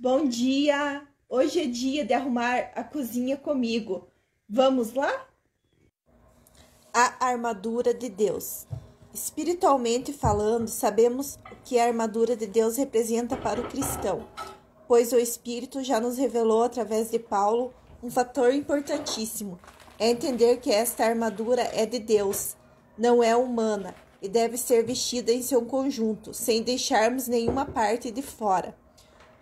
Bom dia! Hoje é dia de arrumar a cozinha comigo. Vamos lá? A armadura de Deus. Espiritualmente falando, sabemos o que a armadura de Deus representa para o cristão, pois o Espírito já nos revelou através de Paulo um fator importantíssimo. É entender que esta armadura é de Deus, não é humana, e deve ser vestida em seu conjunto, sem deixarmos nenhuma parte de fora.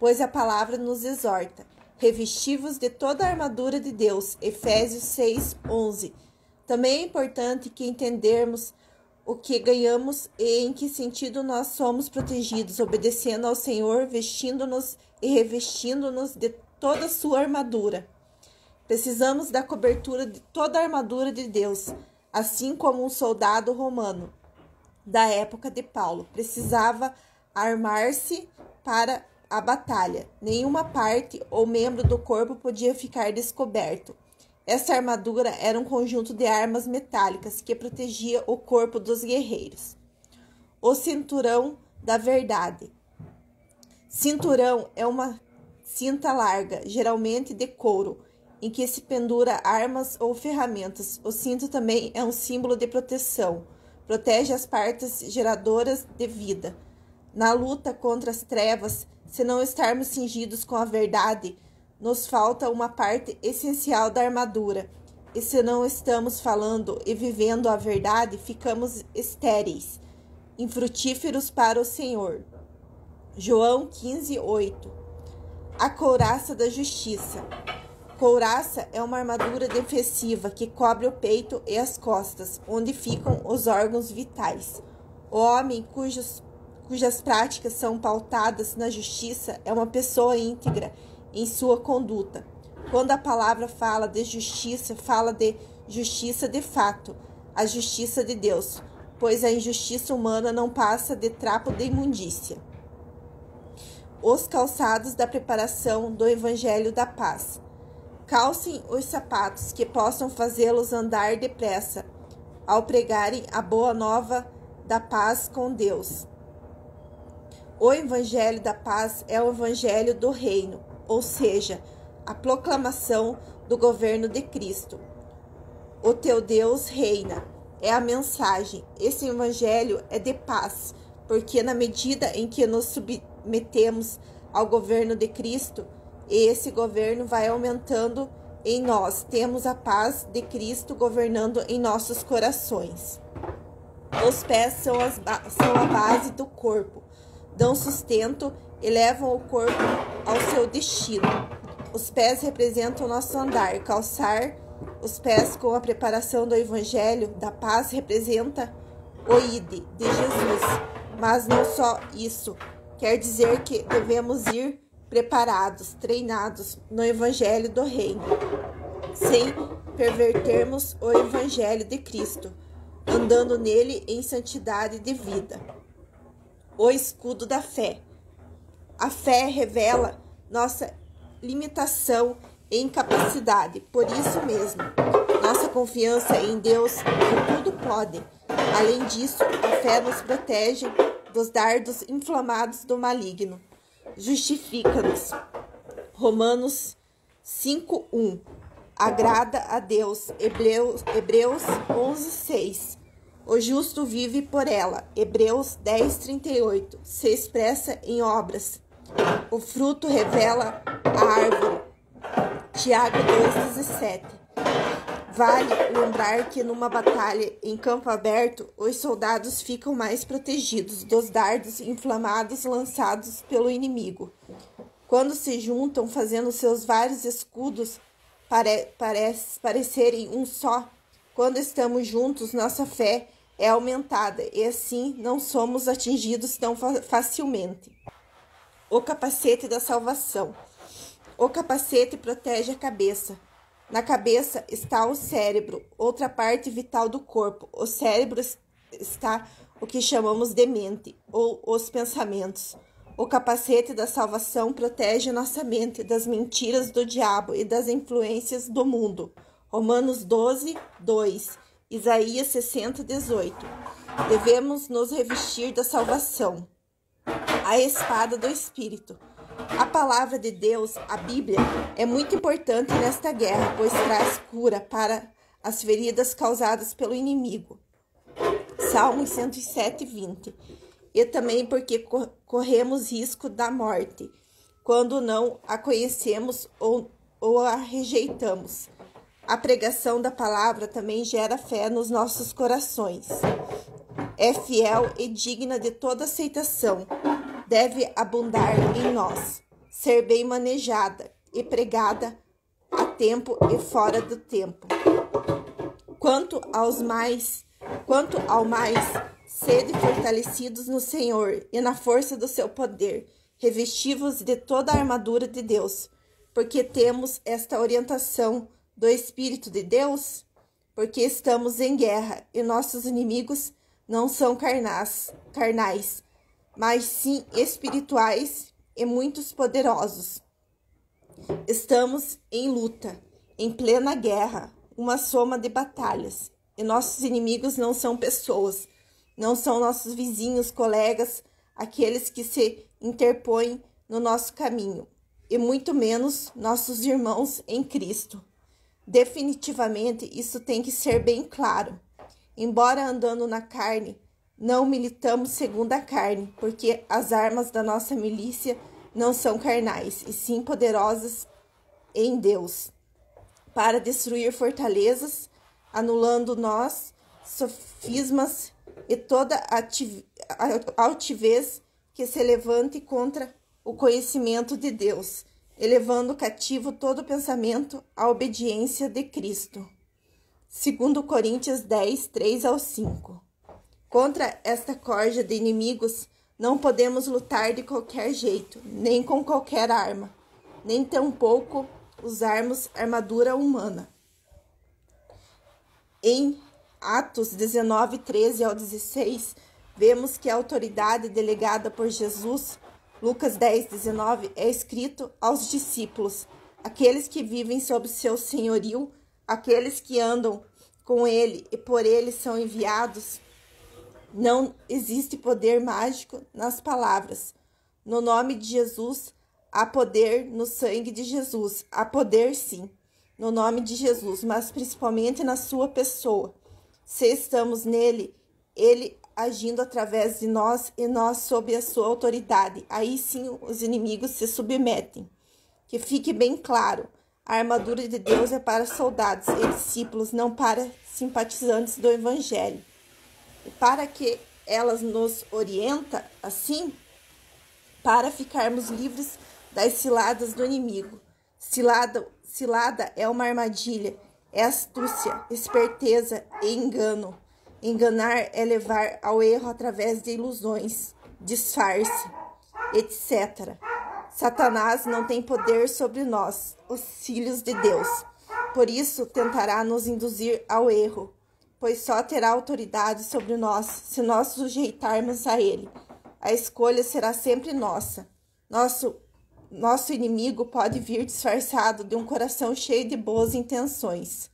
Pois a palavra nos exorta: revesti-vos de toda a armadura de Deus. Efésios 6:11. Também é importante que entendermos o que ganhamos e em que sentido nós somos protegidos, obedecendo ao Senhor, vestindo-nos e revestindo-nos de toda a sua armadura. Precisamos da cobertura de toda a armadura de Deus, assim como um soldado romano da época de Paulo precisava armar-se para a batalha. Nenhuma parte ou membro do corpo podia ficar descoberto. Essa armadura era um conjunto de armas metálicas que protegia o corpo dos guerreiros. O cinturão da verdade. Cinturão é uma cinta larga, geralmente de couro, em que se pendura armas ou ferramentas. O cinto também é um símbolo de proteção. Protege as partes geradoras de vida. Na luta contra as trevas, se não estarmos cingidos com a verdade, nos falta uma parte essencial da armadura. E se não estamos falando e vivendo a verdade, ficamos estéreis, infrutíferos para o Senhor. João 15:8. A couraça da justiça. Couraça é uma armadura defensiva que cobre o peito e as costas, onde ficam os órgãos vitais. O homem cujas práticas são pautadas na justiça é uma pessoa íntegra em sua conduta. Quando a palavra fala de justiça, fala de justiça de fato, a justiça de Deus, pois a injustiça humana não passa de trapo de imundícia. Os calçados da preparação do Evangelho da Paz. Calcem os sapatos que possam fazê-los andar depressa ao pregarem a boa nova da paz com Deus. O Evangelho da Paz é o Evangelho do Reino, ou seja, a proclamação do governo de Cristo. O teu Deus reina, é a mensagem. Esse Evangelho é de paz, porque na medida em que nos submetemos ao governo de Cristo, esse governo vai aumentando em nós. Temos a paz de Cristo governando em nossos corações. Os pés são a base do corpo. Dão sustento e levam o corpo ao seu destino. Os pés representam o nosso andar. Calçar os pés com a preparação do Evangelho da Paz representa o ide de Jesus. Mas não só isso. Quer dizer que devemos ir preparados, treinados no Evangelho do Reino, sem pervertermos o Evangelho de Cristo, andando nele em santidade de vida. O escudo da fé. A fé revela nossa limitação e incapacidade. Por isso mesmo, nossa confiança em Deus que tudo pode. Além disso, a fé nos protege dos dardos inflamados do maligno. Justifica-nos. Romanos 5:1. Agrada a Deus. Hebreus 11:6. O justo vive por ela. Hebreus 10:38. Se expressa em obras. O fruto revela a árvore. Tiago 2:17. Vale lembrar que numa batalha em campo aberto, os soldados ficam mais protegidos dos dardos inflamados lançados pelo inimigo. Quando se juntam fazendo seus vários escudos parecerem um só, quando estamos juntos, nossa fé é aumentada e assim não somos atingidos tão facilmente. O capacete da salvação. O capacete protege a cabeça. Na cabeça está o cérebro, outra parte vital do corpo. O cérebro está o que chamamos de mente, ou os pensamentos. O capacete da salvação protege nossa mente das mentiras do diabo e das influências do mundo. Romanos 12:2, Isaías 60:18. Devemos nos revestir da salvação. A espada do Espírito. A palavra de Deus, a Bíblia, é muito importante nesta guerra, pois traz cura para as feridas causadas pelo inimigo. Salmos 107, 20. E também porque corremos risco da morte, quando não a conhecemos ou a rejeitamos. A pregação da palavra também gera fé nos nossos corações. É fiel e digna de toda aceitação. Deve abundar em nós, ser bem manejada e pregada a tempo e fora do tempo. Quanto ao mais, sede fortalecidos no Senhor e na força do seu poder, revestivos de toda a armadura de Deus, porque temos esta orientação do Espírito de Deus, porque estamos em guerra e nossos inimigos não são carnais, mas sim espirituais e muitos poderosos. Estamos em luta, em plena guerra, uma soma de batalhas, e nossos inimigos não são pessoas, não são nossos vizinhos, colegas, aqueles que se interpõem no nosso caminho, e muito menos nossos irmãos em Cristo. Definitivamente, isso tem que ser bem claro. Embora andando na carne, não militamos segundo a carne, porque as armas da nossa milícia não são carnais, e sim poderosas em Deus, para destruir fortalezas, anulando nós, sofismas e toda altivez que se levante contra o conhecimento de Deus, elevando cativo todo pensamento à obediência de Cristo. 2 Coríntios 10, 3-5. Contra esta corja de inimigos, não podemos lutar de qualquer jeito, nem com qualquer arma, nem tampouco usarmos armadura humana. Em Atos 19, 13-16, vemos que a autoridade delegada por Jesus, Lucas 10, 19, é escrito aos discípulos, aqueles que vivem sob seu senhorio, aqueles que andam com ele e por ele são enviados. Não existe poder mágico nas palavras. No nome de Jesus, há poder. No sangue de Jesus, há poder sim. No nome de Jesus, mas principalmente na sua pessoa. Se estamos nele, ele agindo através de nós e nós sob a sua autoridade. Aí sim os inimigos se submetem. Que fique bem claro, a armadura de Deus é para soldados e discípulos, não para simpatizantes do Evangelho. E para que elas nos orienta assim, para ficarmos livres das ciladas do inimigo. Cilada é uma armadilha, é astúcia, esperteza e engano. Enganar é levar ao erro através de ilusões, disfarce, etc. Satanás não tem poder sobre nós, os filhos de Deus. Por isso, tentará nos induzir ao erro, pois só terá autoridade sobre nós se nós sujeitarmos a ele. A escolha será sempre nossa. Nosso inimigo pode vir disfarçado de um coração cheio de boas intenções,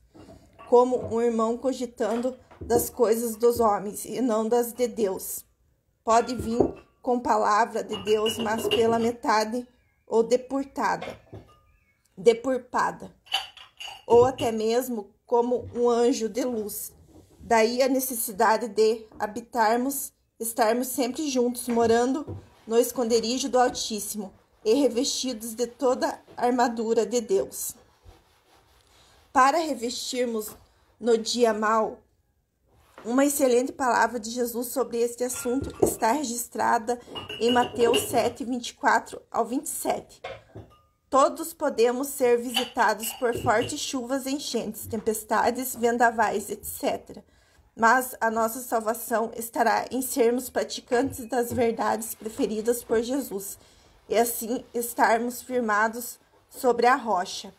como um irmão cogitando das coisas dos homens e não das de Deus. Pode vir com palavra de Deus, mas pela metade ou deturpada, ou até mesmo como um anjo de luz. Daí a necessidade de estarmos sempre juntos, morando no esconderijo do Altíssimo e revestidos de toda a armadura de Deus. Para revestirmos no dia mau, uma excelente palavra de Jesus sobre este assunto está registrada em Mateus 7, 24-27. Todos podemos ser visitados por fortes chuvas, enchentes, tempestades, vendavais, etc. Mas a nossa salvação estará em sermos praticantes das verdades preferidas por Jesus, e assim estarmos firmados sobre a rocha,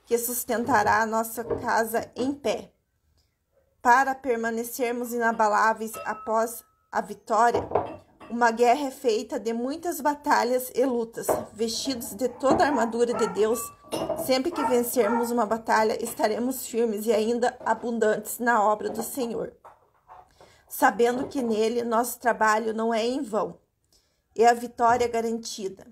que sustentará a nossa casa em pé. Para permanecermos inabaláveis após a vitória, uma guerra é feita de muitas batalhas e lutas. Vestidos de toda a armadura de Deus, sempre que vencermos uma batalha, estaremos firmes e ainda abundantes na obra do Senhor, sabendo que nele nosso trabalho não é em vão, e a vitória é garantida.